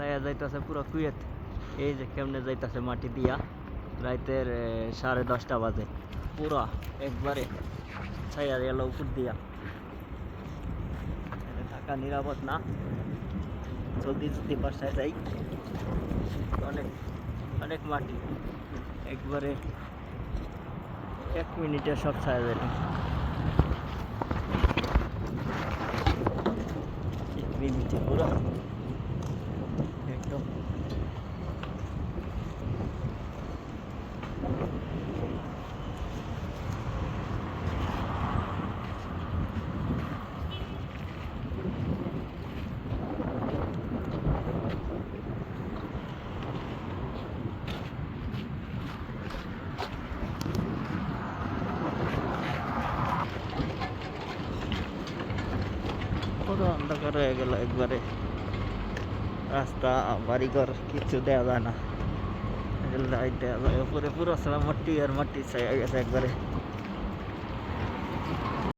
ছায়া যাইতেছে পুরো কুয়েত। এই যে কেমনে যাইতেছে মাটি দিয়া, রাতের 10:30 বাজে, পুরা একবারে ছায়া গেল উপর দিয়া। থাকা নিরাপদ না, জলদি জলদি বাসায় যাই। অনেক অনেক মাটি, একবারে 1 মিনিটে সব ছায়া যায়। 1 মিনিটে পুরো একদম। পুরো অন্ধকার হয়ে গেল একবারে, রাস্তা বাড়িঘর কিছু দেওয়া যায় না, লাইট দেওয়া যায় উপরে, পুরো মাটি আর মাটি ছায়া গেছে একবারে।